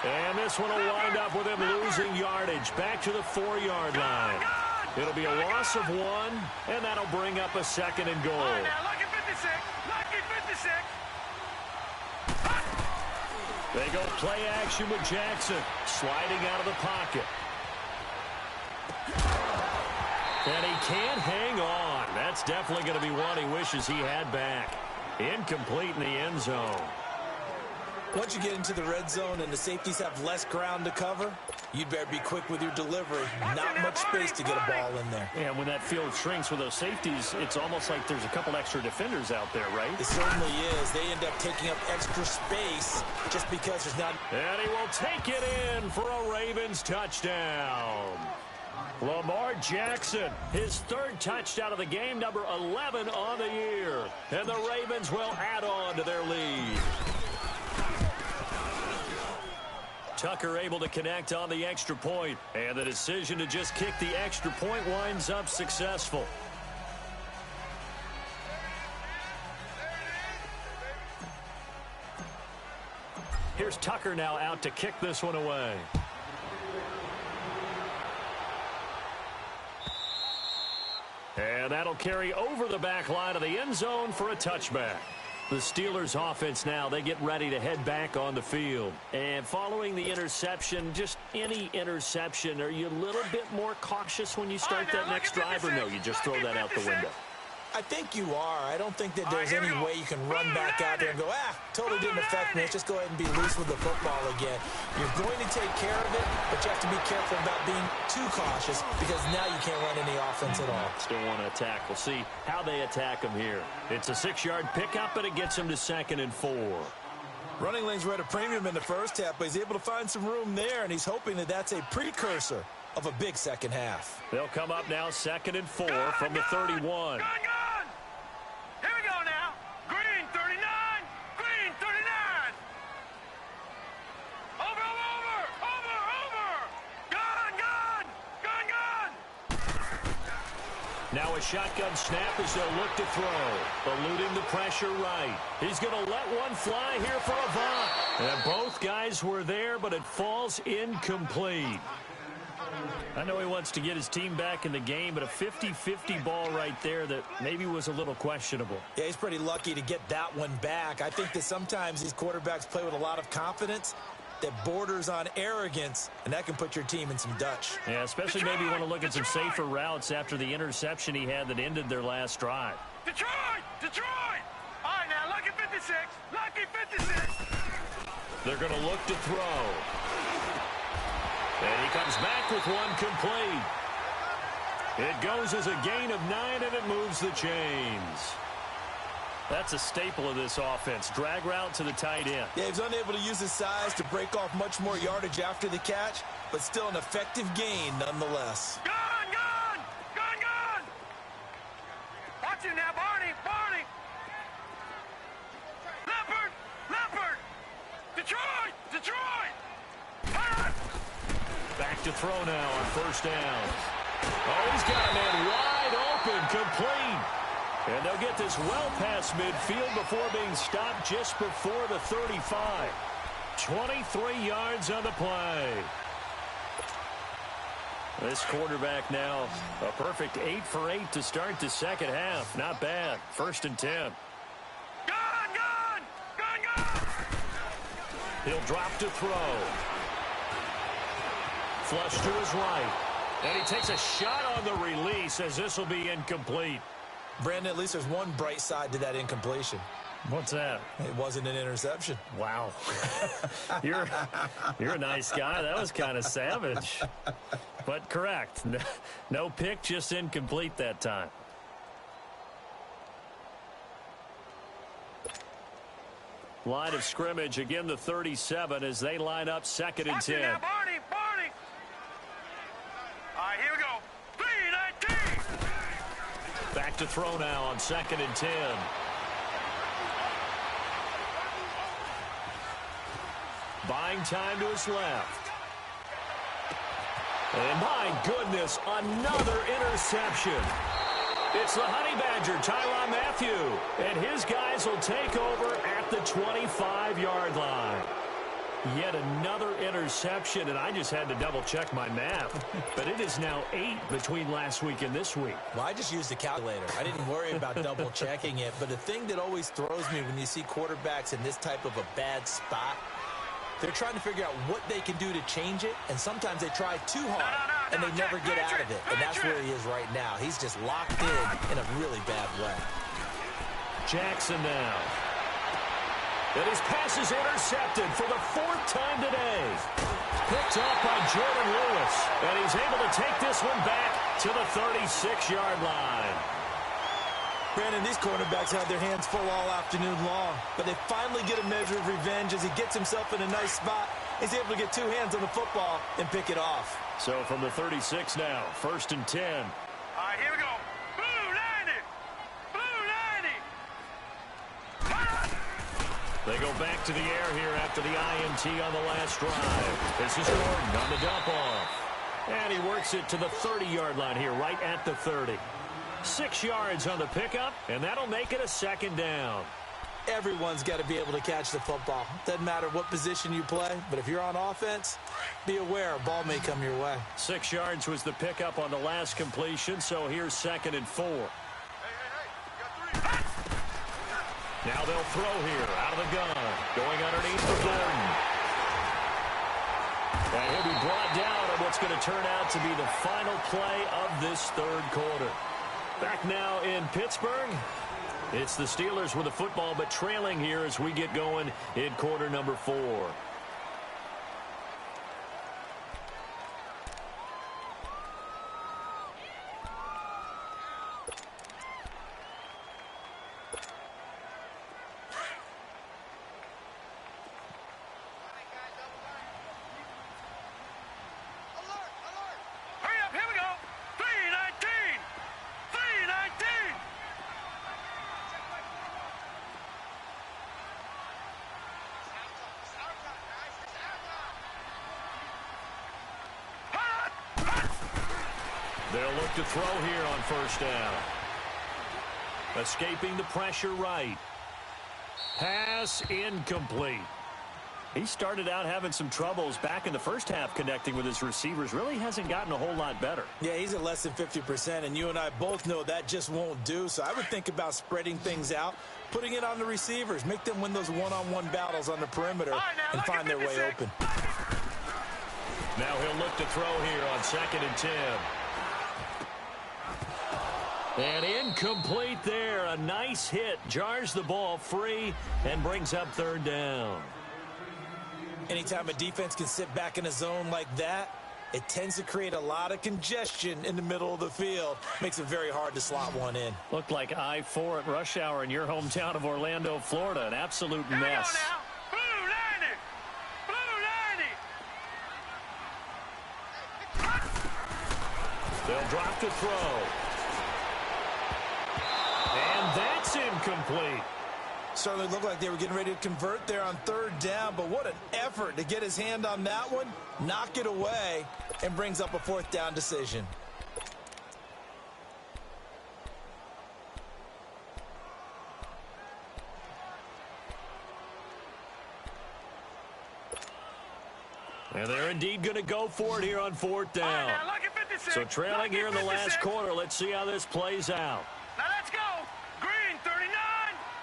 And this one will wind up with him losing yardage back to the 4-yard line. It'll be a loss of 1, and that'll bring up a 2nd and goal. All right, now, lucky 56. 56. Lucky 56. They go play action with Jackson, sliding out of the pocket. And he can't hang on. That's definitely going to be one he wishes he had back. Incomplete in the end zone. Once you get into the red zone and the safeties have less ground to cover, you'd better be quick with your delivery. Not much space to get a ball in there. Yeah, when that field shrinks with those safeties, it's almost like there's a couple extra defenders out there, right? It certainly is. They end up taking up extra space just because there's not... And he will take it in for a Ravens touchdown. Lamar Jackson, his third touchdown of the game, number 11 on the year. And the Ravens will add on to their lead. Tucker able to connect on the extra point, and the decision to just kick the extra point winds up successful. Here's Tucker now out to kick this one away. And that'll carry over the back line of the end zone for a touchback. The Steelers offense now, they get ready to head back on the field. And following the interception, just any interception, are you a little bit more cautious when you start that next drive, or no, you just throw that out the window? I think you are. I don't think that there's any way you can run back out there and go, totally didn't affect me. Let's just go ahead and be loose with the football again. You're going to take care of it, but you have to be careful about being too cautious because now you can't run any offense at all. Still want to attack. We'll see how they attack him here. It's a 6-yard pickup, and it gets him to 2nd and 4. Running lanes were at a premium in the first half, but he's able to find some room there, and he's hoping that that's a precursor of a big second half. They'll come up now 2nd and 4 from the 31. Here we go now. Green 39. Green 39. Over. Gun. Now a shotgun snap as they'll look to throw. Eluding the pressure right. He's going to let one fly here for Avant. And both guys were there, but it falls incomplete. I know he wants to get his team back in the game, but a 50-50 ball right there that maybe was a little questionable. Yeah, he's pretty lucky to get that one back. I think that sometimes these quarterbacks play with a lot of confidence that borders on arrogance, and that can put your team in some Dutch. Yeah, especially maybe you want to look at some safer routes after the interception he had that ended their last drive. Detroit! All right, now, lucky 56. Lucky 56. They're going to look to throw. And he comes back with one complete. It goes as a gain of 9, and it moves the chains. That's a staple of this offense. Drag route to the tight end. Yeah, he was unable to use his size to break off much more yardage after the catch, but still an effective gain nonetheless. Gun! Watch him now, Barney! Leopard! Detroit! Back to throw now on 1st down. Oh, he's got a man wide open, complete. And they'll get this well past midfield before being stopped just before the 35. 23 yards on the play. This quarterback now, a perfect 8 for 8 to start the second half. Not bad. 1st and 10. Gun! He'll drop to throw. Flush to his right. And he takes a shot on the release as this will be incomplete. Brandon, at least there's one bright side to that incompletion. What's that? It wasn't an interception. Wow. You're a nice guy. That was kind of savage. But correct. No pick, just incomplete that time. Line of scrimmage, again the 37 as they line up 2nd and 10. Now, Barney! All right, here we go. 3-19. Back to throw now on 2nd and 10. Buying time to his left. And my goodness, another interception. It's the Honey Badger, Tyrann Mathieu. And his guys will take over at the 25-yard line. Yet another interception, and I just had to double-check my math. But it is now 8 between last week and this week. Well, I just used a calculator. I didn't worry about double-checking it. But the thing that always throws me when you see quarterbacks in this type of a bad spot, they're trying to figure out what they can do to change it, and sometimes they try too hard, and they never get out of it. And that's where he is right now. He's just locked in a really bad way. Jackson now. And his pass is intercepted for the 4th time today. Picked off by Jordan Lewis. And he's able to take this one back to the 36-yard line. Brandon, these cornerbacks had their hands full all afternoon long, but they finally get a measure of revenge as he gets himself in a nice spot. He's able to get 2 hands on the football and pick it off. So from the 36 now, 1st and 10. All right, here we go. Blue 90. Blue 90. They go back to the air here after the INT on the last drive. This is Gordon on the dump off. And he works it to the 30-yard line here, right at the 30. 6 yards on the pickup, and that'll make it a 2nd down. Everyone's got to be able to catch the football. Doesn't matter what position you play, but if you're on offense, be aware a ball may come your way. 6 yards was the pickup on the last completion, so here's 2nd and 4. Now they'll throw here out of the gun. Going underneath for Gordon. And he'll be brought down on what's going to turn out to be the final play of this 3rd quarter. Back now in Pittsburgh. It's the Steelers with the football, but trailing here as we get going in quarter number 4. They'll look to throw here on 1st down. Escaping the pressure right. Pass incomplete. He started out having some troubles back in the first half connecting with his receivers. Really hasn't gotten a whole lot better. Yeah, he's at less than 50%, and you and I both know that just won't do. So I would think about spreading things out, putting it on the receivers, make them win those one-on-one battles on the perimeter and find their way open. Now he'll look to throw here on 2nd and 10. And incomplete there. A nice hit. Jars the ball free and brings up 3rd down. Anytime a defense can sit back in a zone like that, it tends to create a lot of congestion in the middle of the field. Makes it very hard to slot one in. Looked like I-4 at rush hour in your hometown of Orlando, Florida. An absolute mess. Blue 90. Blue 90. They'll drop to throw. And that's incomplete. Certainly looked like they were getting ready to convert there on 3rd down, but what an effort to get his hand on that one, knock it away, and brings up a 4th down decision. And they're indeed going to go for it here on 4th down. So trailing here in the last quarter, let's see how this plays out. Now let's go. Green 39.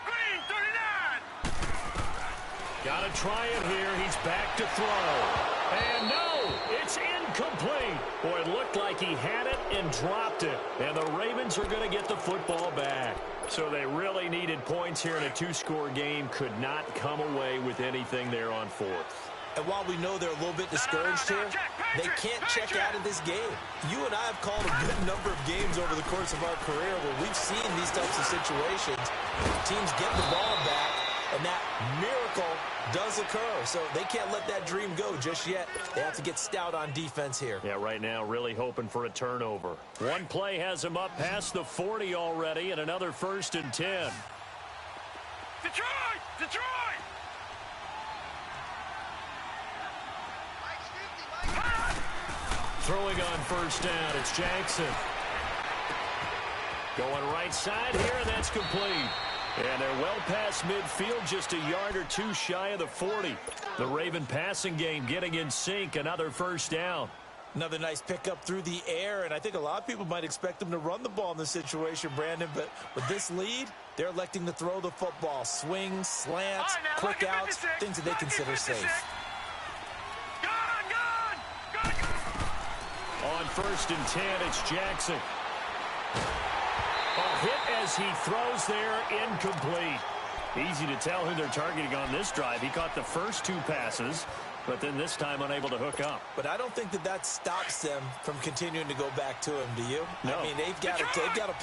Green 39. Got to try it here. He's back to throw. And no, it's incomplete. Boy, it looked like he had it and dropped it. And the Ravens are going to get the football back. So they really needed points here in a 2-score game. Could not come away with anything there on 4th. And while we know they're a little bit discouraged here, they can't check out of this game. You and I have called a good number of games over the course of our career where we've seen these types of situations. Teams get the ball back, and that miracle does occur. So they can't let that dream go just yet. They have to get stout on defense here. Yeah, right now really hoping for a turnover. One play has him up past the 40 already, and another 1st and 10. Detroit! Detroit! Throwing on 1st down, it's Jackson. Going right side here, and that's complete. And they're well past midfield, just a yard or two shy of the 40. The Raven passing game getting in sync, another first down. Another nice pickup through the air, and I think a lot of people might expect them to run the ball in this situation, Brandon, but with this lead, they're electing to throw the football. Swings, slants, quick outs, things that they consider safe. On 1st and 10, it's Jackson. A hit as he throws there, incomplete. Easy to tell who they're targeting on this drive. He caught the first 2 passes, but then this time unable to hook up. But I don't think that stops them from continuing to go back to him, do you? No. I mean, they've got a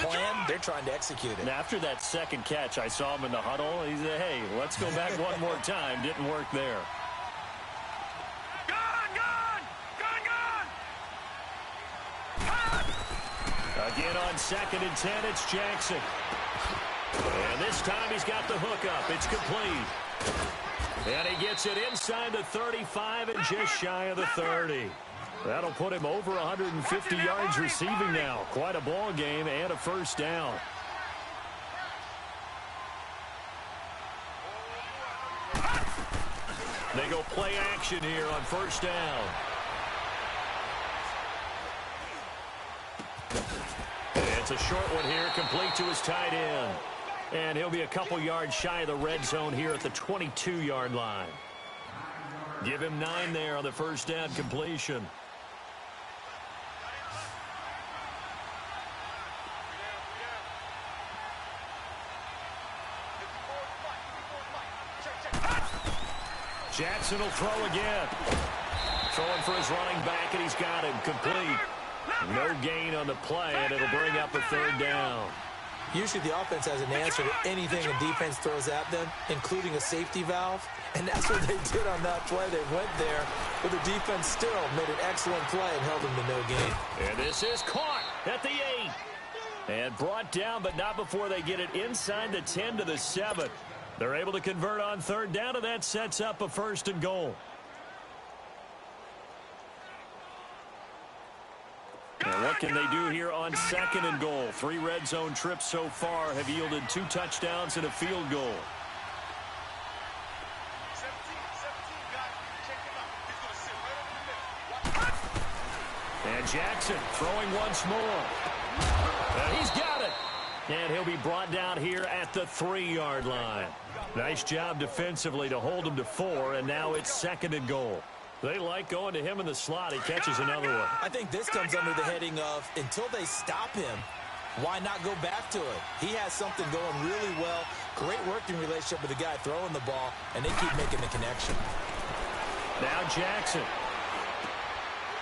plan. They're trying to execute it. And after that second catch, I saw him in the huddle. He said, hey, let's go back one more time. Didn't work there. Again on 2nd and 10, it's Jackson. And this time he's got the hookup. It's complete. And he gets it inside the 35 and just shy of the 30. That'll put him over 150 yards receiving now. Quite a ball game and a first down. They go play action here on first down. It's a short one here, complete to his tight end. And he'll be a couple yards shy of the red zone here at the 22-yard line. Give him 9 there on the first down completion. Jackson will throw again. Throwing for his running back, and he's got him complete. No gain on the play, and it'll bring up a 3rd down. Usually the offense has an answer to anything a defense throws at them, including a safety valve. And that's what they did on that play. They went there, but the defense still made an excellent play and held them to no gain. And this is caught at the 8. And brought down, but not before they get it inside the 10 to the 7. They're able to convert on 3rd down, and that sets up a 1st and goal. And what can they do here on 2nd and goal? 3 red zone trips so far have yielded 2 touchdowns and a field goal. And Jackson throwing once more. And he's got it. And he'll be brought down here at the 3-yard line. Nice job defensively to hold him to 4, and now it's 2nd and goal. They like going to him in the slot. He catches another one. I think this comes under the heading of, until they stop him, why not go back to it? He has something going really well. Great working relationship with the guy throwing the ball, and they keep making the connection. Now Jackson.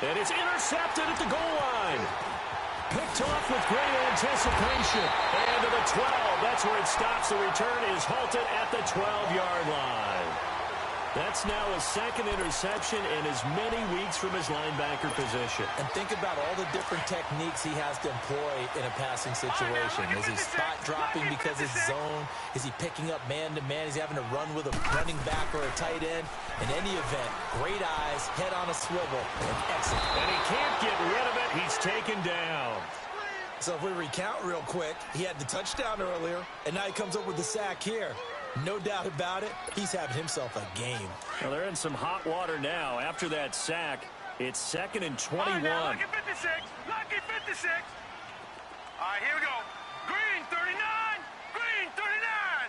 And it's intercepted at the goal line. Picked off with great anticipation. And to the 12. That's where it stops. The return is halted at the 12-yard line. That's now a 2nd interception in as many weeks from his linebacker position. And think about all the different techniques he has to employ in a passing situation. Is he spot dropping because it's zone? Is he picking up man-to-man? Is he having to run with a running back or a tight end? In any event, great eyes, head on a swivel, and excellent. And he can't get rid of it. He's taken down. So if we recount real quick, he had the touchdown earlier, and now he comes up with the sack here. No doubt about it, he's having himself a game. Well, they're in some hot water now. After that sack, it's 2nd and 21. Lucky 56. Lucky 56. All right, here we go. Green 39. Green 39.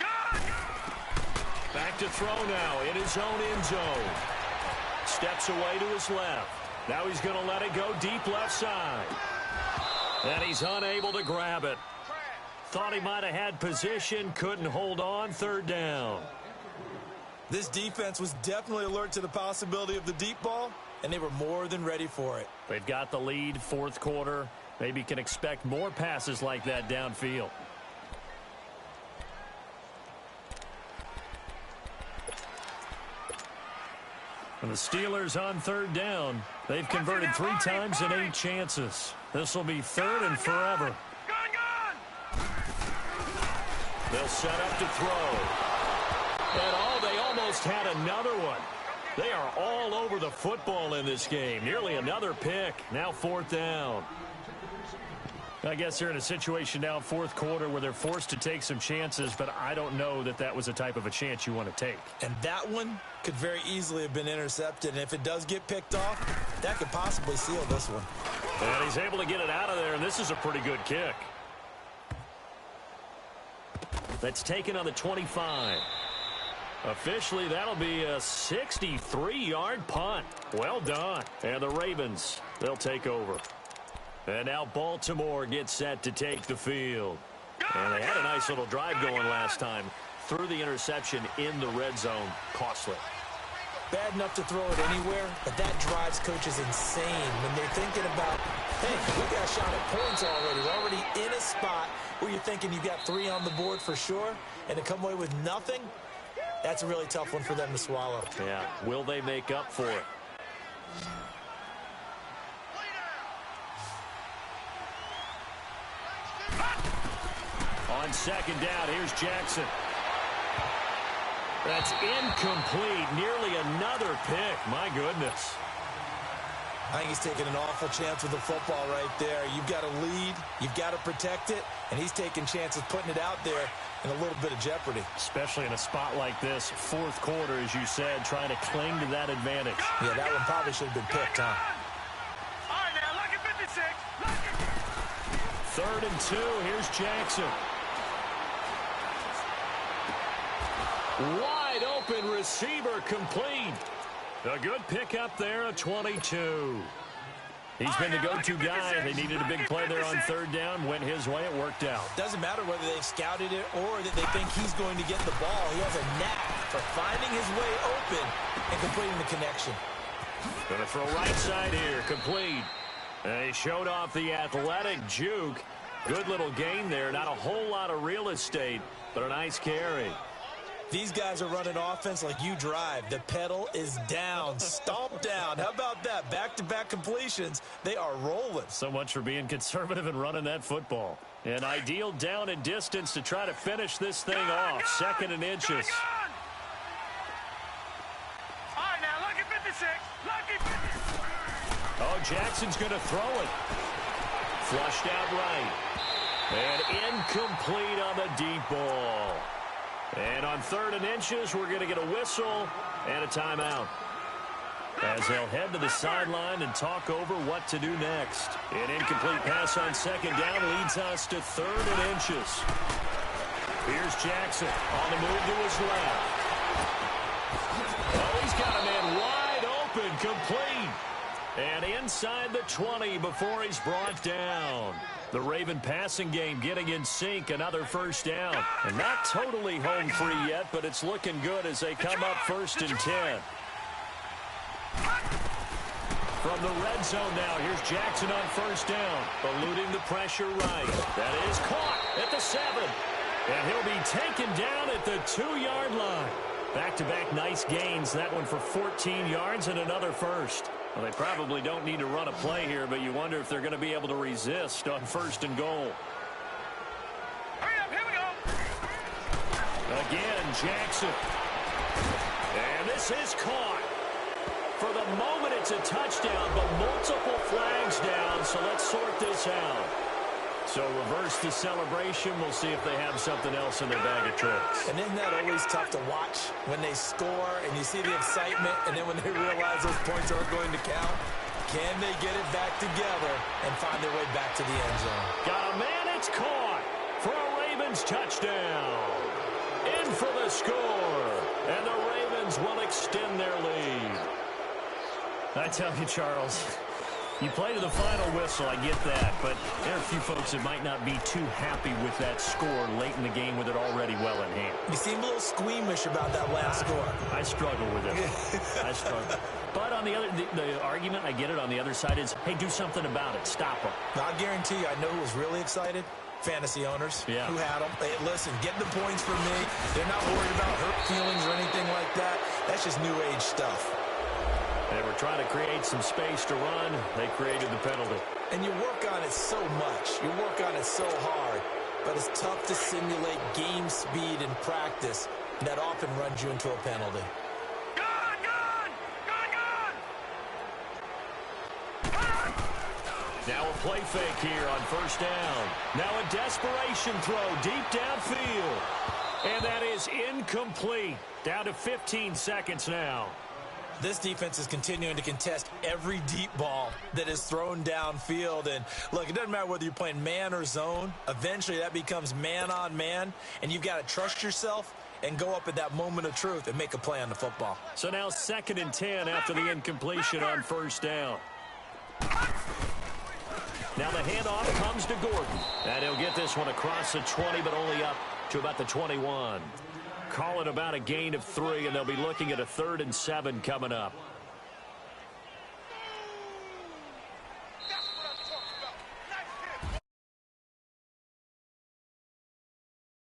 Go. Back to throw now in his own end zone. Steps away to his left. Now he's going to let it go deep left side. And he's unable to grab it. Thought he might have had position, couldn't hold on, 3rd down. This defense was definitely alert to the possibility of the deep ball, and they were more than ready for it. They've got the lead, 4th quarter. Maybe can expect more passes like that downfield. And the Steelers on 3rd down. They've converted 3 times in 8 chances. This will be 3rd and forever. They'll set up to throw. And they almost had another one. They are all over the football in this game. Nearly another pick. Now 4th down. I guess they're in a situation now, fourth quarter, where they're forced to take some chances, but I don't know that that was a type of a chance you want to take. And that one could very easily have been intercepted, and if it does get picked off, that could possibly seal this one. And he's able to get it out of there, and this is a pretty good kick. That's taken on the 25. Officially, that'll be a 63-yard punt. Well done. And the Ravens, they'll take over. And now Baltimore gets set to take the field. And they had a nice little drive going last time. Threw the interception in the red zone. Costly. Bad enough to throw it anywhere, but that drives coaches insane when they're thinking about, hey, we got a shot at points already. We're already in a spot where you're thinking you got 3 on the board for sure, and to come away with nothing, that's a really tough one for them to swallow. Yeah, will they make up for it? On second down, here's Jackson. That's incomplete. Nearly another pick. My goodness. I think he's taking an awful chance with the football right there. You've got to lead. You've got to protect it. And he's taking chances putting it out there in a little bit of jeopardy. Especially in a spot like this, fourth quarter, as you said, trying to cling to that advantage. Yeah, that one probably should have been picked, huh? All right, now, look at 56. Look at... Third and 2. Here's Jackson. Wide open receiver complete. A good pickup there, a 22. He's been the go-to guy. They needed a big play there on third down. Went his way. It worked out. Doesn't matter whether they've scouted it or that they think he's going to get the ball. He has a knack for finding his way open and completing the connection. Going to throw right side here. Complete. And he showed off the athletic juke. Good little gain there. Not a whole lot of real estate, but a nice carry. These guys are running offense like you drive. The pedal is down, stomp down. How about that? Back-to-back completions. They are rolling. So much for being conservative and running that football. An ideal down and distance to try to finish this thing off. Second and inches. All right, now, look at 56. Look at 56. Oh, Jackson's going to throw it. Flushed out right. And incomplete on the deep ball. And on third and inches, we're going to get a whistle and a timeout, as they'll head to the sideline and talk over what to do next. An incomplete pass on second down leads us to third and inches. Here's Jackson on the move to his left. Oh, he's got a man wide open, complete. And inside the 20 before he's brought down. The Raven passing game getting in sync, another first down. And not totally home free yet, but it's looking good as they come up first and 10. From the red zone now, here's Jackson on first down, eluding the pressure right. That is caught at the 7. And he'll be taken down at the 2-yard line. Back-to-back nice gains, that one for 14 yards and another first. Well, they probably don't need to run a play here, but you wonder if they're going to be able to resist on first and goal. Hurry up, here we go. Again, Jackson. And this is caught. For the moment, it's a touchdown, but multiple flags down, so let's sort this out. So reverse the celebration. We'll see if they have something else in their bag of tricks. And isn't that always tough to watch when they score and you see the excitement, and then when they realize those points aren't going to count? Can they get it back together and find their way back to the end zone? Got a man, it's caught for a Ravens touchdown. In for the score, and the Ravens will extend their lead. I tell you, Charles, you play to the final whistle, I get that, but there are a few folks that might not be too happy with that score late in the game with it already well in hand. You seem a little squeamish about that last score. I struggle with it. I struggle. But on the other, the argument, I get it, on the other side is, hey, do something about it. Stop them. I guarantee you, I know who was really excited. Fantasy owners who had them. Hey, listen, get the points for me. They're not worried about hurt feelings or anything like that. That's just new age stuff. They were trying to create some space to run. They created the penalty. And you work on it so much. You work on it so hard. But it's tough to simulate game speed in practice. That often runs you into a penalty. Now a play fake here on first down. Now a desperation throw deep downfield. And that is incomplete. Down to 15 seconds now. This defense is continuing to contest every deep ball that is thrown downfield. And look, it doesn't matter whether you're playing man or zone. Eventually that becomes man on man. And you've got to trust yourself and go up at that moment of truth and make a play on the football. So now 2nd and 10 after the incompletion on first down. Now the handoff comes to Gordon. And he'll get this one across the 20, but only up to about the 21. Call it about a gain of 3, and they'll be looking at a 3rd and 7 coming up.